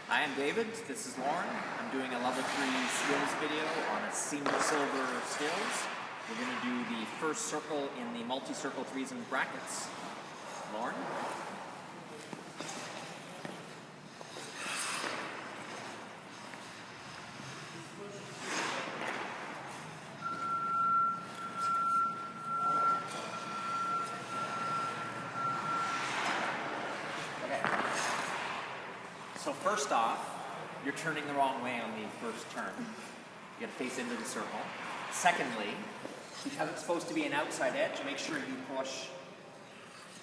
Hi, I'm David. This is Lauren. I'm doing a level 3 skills video on a senior silver stills. We're going to do the first circle in the multi-circle threes and brackets. Lauren? So first off, you're turning the wrong way on the first turn. You gotta face into the circle. Secondly, because it's supposed to be an outside edge, make sure you push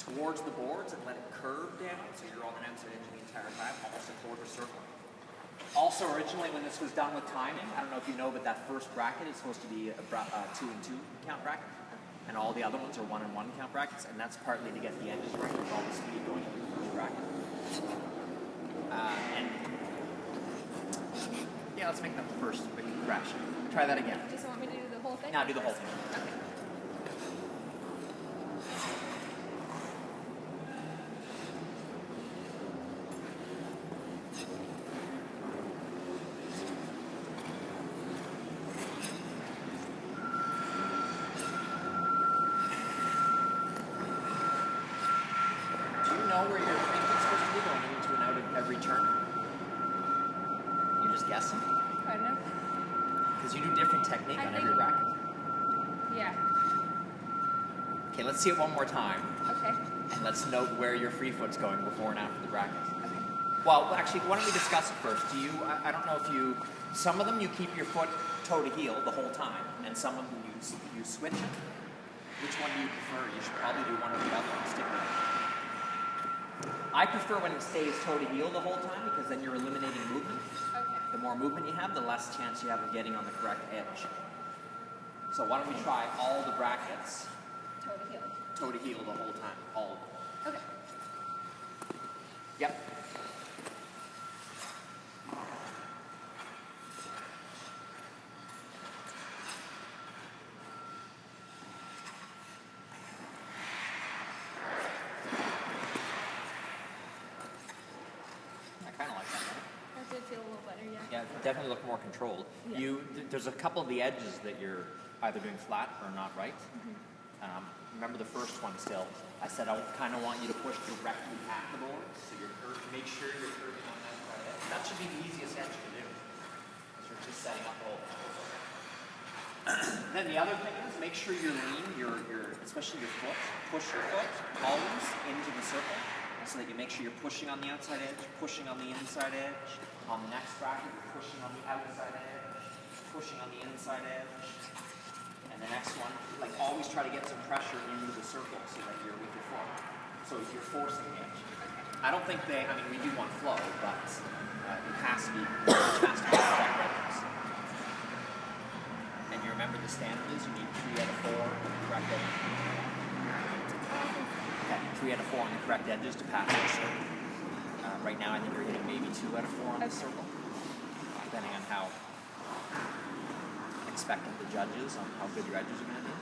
towards the boards and let it curve down, so you're on an outside edge the entire time, almost a quarter circle. Also, originally when this was done with timing, I don't know if you know, but that first bracket is supposed to be a 2 and 2 count bracket, and all the other ones are 1 and 1 count brackets, and that's partly to get the edges right with all the speed going into the first bracket. And yeah, let's make that the first big crash. Try that again. Just want me to do the whole thing? No, do the whole thing. Okay. Do you know where your feet is supposed to be going into and out of every turn? You're just guessing? Kind of. Because you do different technique on every racket. Yeah. Okay, let's see it one more time. Okay. And let's note where your free foot's going before and after the bracket. Okay. Well, actually, why don't we discuss it first? Do you, I don't know if you, some of them you keep your foot toe to heel the whole time, and some of them you switch it. Which one do you prefer? You should probably do one or the other and stick with it. I prefer when it stays toe to heel the whole time because then you're eliminating movement. Okay. The more movement you have, the less chance you have of getting on the correct edge. So why don't we try all the brackets Toe to heel. toe to heel the whole time, all of them. Okay. Yep. I kind of like that better. That did feel a little better, yeah. Yeah, definitely look more controlled. Yeah. There's a couple of the edges that you're either doing flat or not right. Remember the first one still. I said I kind of want you to push directly at the board, so make sure you're curving on that side edge. That should be the easiest edge to do, because you're just setting up the whole thing. Then the other thing is make sure you're lean, especially your foot. Push your foot always into the circle, so that you make sure you're pushing on the outside edge, pushing on the inside edge. On the next bracket, you're pushing on the outside edge, pushing on the inside edge. And the next one, like always try to get some pressure into the circle so that you're with your foot. So if you're forcing the edge. I don't think we do want flow, but it has to be correct edges. And you remember the standard is you need 3 out of 4 on the correct edges. Okay, 3 out of 4 on the correct edges to pass the circle. Right now I think you're hitting maybe 2 out of 4 on the circle, depending on how expectant the judge is on how good your edges are going to be.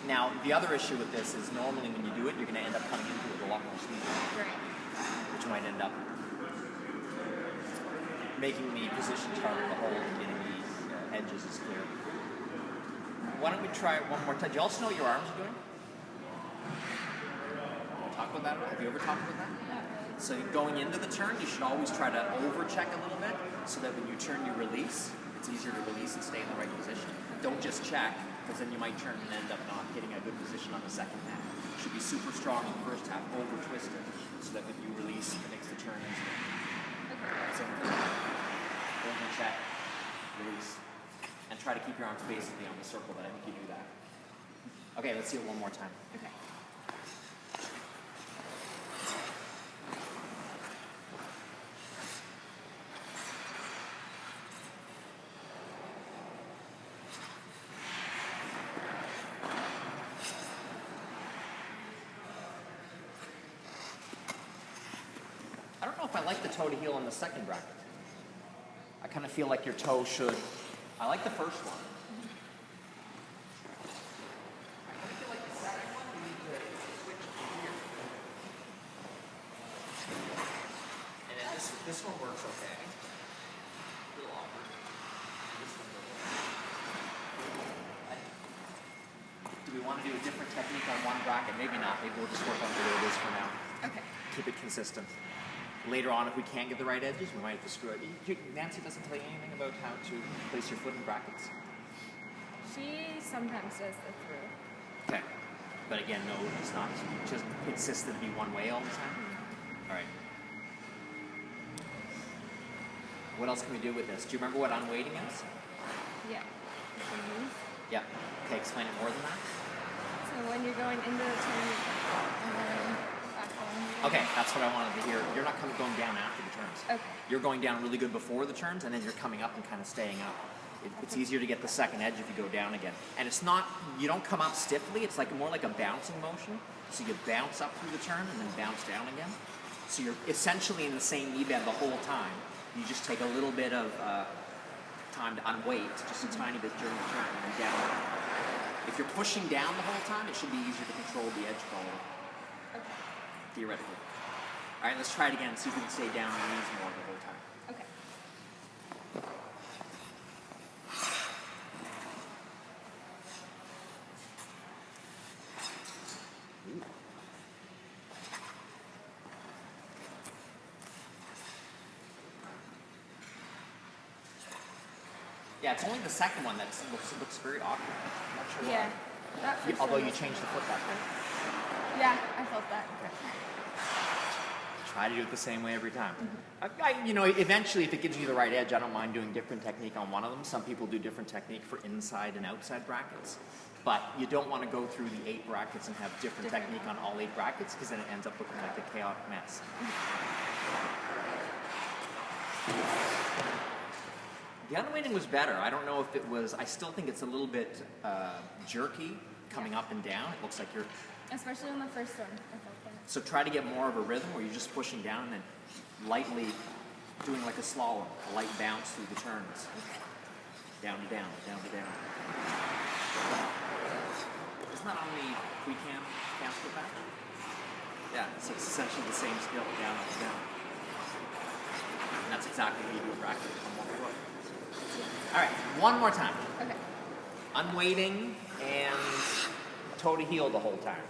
Now, the other issue with this is normally when you do it, you're going to end up coming into it with a lot more speed, Right. which might end up making the positions harder to hold and getting the edges as clear. Why don't we try it one more time? Do you also know what your arms are doing? Talk about that? Have you ever talked about that? Not really. So going into the turn, you should always try to over-check a little bit so that when you turn, you release. It's easier to release and stay in the right position. Don't just check, because then you might turn and end up not getting a good position on the second half. You should be super strong in the first half, over-twist it, so that when you release, it makes the turn easier. Okay. Same thing. Over-check, release, and try to keep your arms basically on the circle, but I think you do that. Okay, let's see it one more time. Okay. I don't know if I like the toe to heel on the second bracket. I kind of feel like your toe should. I like the first one. I kind of feel like the second one, you need to switch to here. And then this this one works okay. A little awkward. This one do we want to do a different technique on one bracket? Maybe not. Maybe we'll just work on the way it is for now. Okay. Keep it consistent. Later on, if we can't get the right edges, we might have to screw it. Nancy doesn't tell you anything about how to place your foot in brackets? She sometimes does the through. Okay. But again, no, it's not. Just insist that it be one way all the time? All right. What else can we do with this? Do you remember what unweighting is? Yeah. Yeah. Okay, explain it more than that. So when you're going into the turn and then back on. Okay, that's what I wanted to hear. You're not going down after the turns. Okay. You're going down really good before the turns, and then you're coming up and kind of staying up. It's easier to get the second edge if you go down again. And it's not, you don't come up stiffly, it's like more like a bouncing motion. So you bounce up through the turn and then bounce down again. So you're essentially in the same knee bend the whole time. You just take a little bit of time to unweight, just a tiny bit during the turn, and then down. If you're pushing down the whole time, it should be easier to control the edge follow. Okay. Theoretically. All right, let's try it again, see if we can stay down on the knees more the whole time. Okay. Yeah, it's only the second one that looks very awkward. I'm not sure Yeah. why. That for Although sure you was- changed the foot back there. Yeah, I felt that. Try to do it the same way every time. Eventually, if it gives you the right edge, I don't mind doing different technique on one of them. Some people do different technique for inside and outside brackets. But you don't want to go through the 8 brackets and have different technique on all 8 brackets, because then it ends up looking like a chaotic mess. The unweighting was better. I don't know if it was, I still think it's a little bit jerky coming up and down. It looks like you're, Especially on the first one, I felt that. so try to get more of a rhythm where you're just pushing down and then lightly doing like a slalom, a light bounce through the turns. Down to down, down to down. Isn't that on the pre-cam split back? Yeah, so it's essentially the same skill, down, up, down. And that's exactly what you do a bracket on one foot. All right, one more time. Okay. Unweighting and toe to heel the whole time.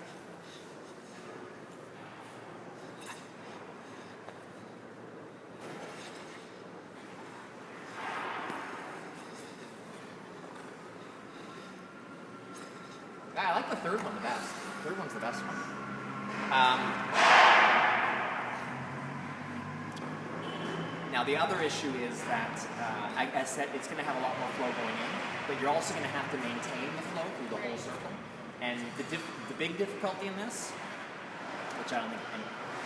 I like the third one the best. The third one's the best one. Now the other issue is that, I said, it's going to have a lot more flow going in, but you're also going to have to maintain the flow through the whole circle. And the big difficulty in this, which I don't think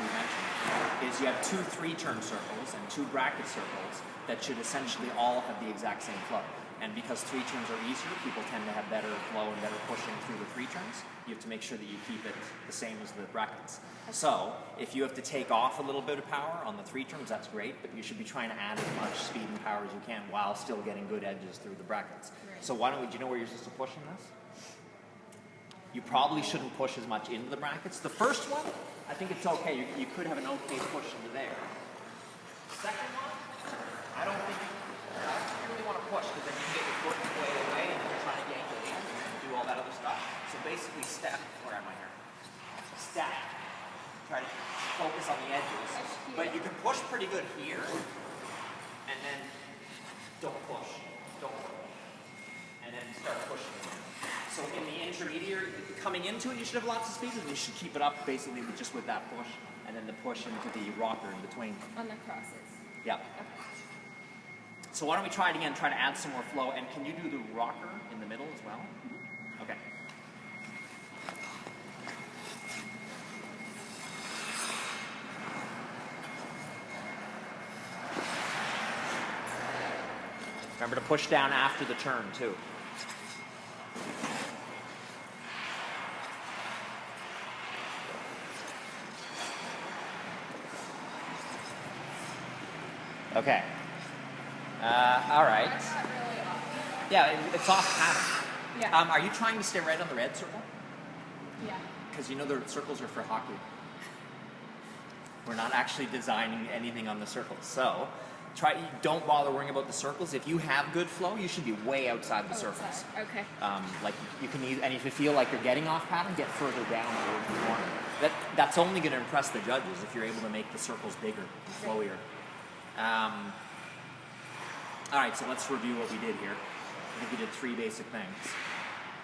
we mentioned, is you have 2 3-turn circles and 2 bracket circles that should essentially all have the exact same flow. And because 3 turns are easier, people tend to have better flow and better pushing through the 3 turns. You have to make sure that you keep it the same as the brackets. So, if you have to take off a little bit of power on the 3 turns, that's great, but you should be trying to add as much speed and power as you can while still getting good edges through the brackets. Right. So why don't we, do you know where you're supposed to push in this? You probably shouldn't push as much into the brackets. The first one, I think it's okay. You could have an okay push into there. Second one, I don't really want to push, because then you can get your foot way away and then you're trying to yank it in and do all that other stuff. So basically step, where am I here? Step. Try to focus on the edges. But you can push pretty good here, and then don't push. Don't push. And then start pushing again. So in the intermediary, coming into it, you should have lots of speed, and you should keep it up basically just with that push, and then the push into the rocker in between. On the crosses. Yeah. Okay. So why don't we try it again, try to add some more flow, and can you do the rocker in the middle as well? Okay. Remember to push down after the turn, too. Okay. All right. That's not really off. Yeah, it's off pattern. Yeah. Are you trying to stay right on the red circle? Yeah. Because you know the circles are for hockey. We're not actually designing anything on the circles. So don't bother worrying about the circles. If you have good flow, you should be way outside the circles. Okay. Like you can and if you feel like you're getting off pattern, get further down towards the corner. That's only going to impress the judges if you're able to make the circles bigger and flowier. All right, so let's review what we did here. I think we did 3 basic things.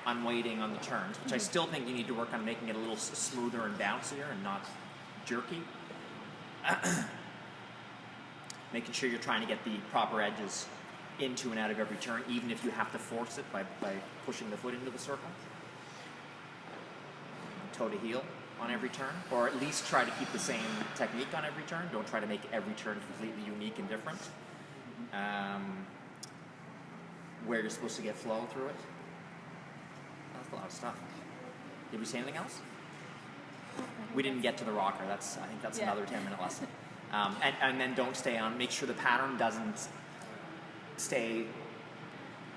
Unweighting on the turns, which I still think you need to work on making it a little smoother and bouncier and not jerky. Making sure you're trying to get the proper edges into and out of every turn, even if you have to force it by pushing the foot into the circle. Toe to heel on every turn, or at least try to keep the same technique on every turn. Don't try to make every turn completely unique and different. Where you're supposed to get flow through it. That's a lot of stuff. Did we say anything else? We didn't get to the rocker. I think that's another 10-minute lesson. And then don't stay on. Make sure the pattern doesn't stay.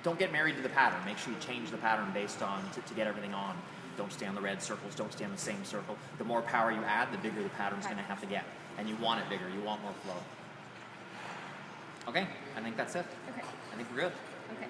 Don't get married to the pattern. Make sure you change the pattern based on to get everything on. Don't stay on the red circles. Don't stay on the same circle. The more power you add, the bigger the pattern's going to have to get. And you want it bigger. You want more flow. Okay, I think that's it. Okay. I think we're good. Okay.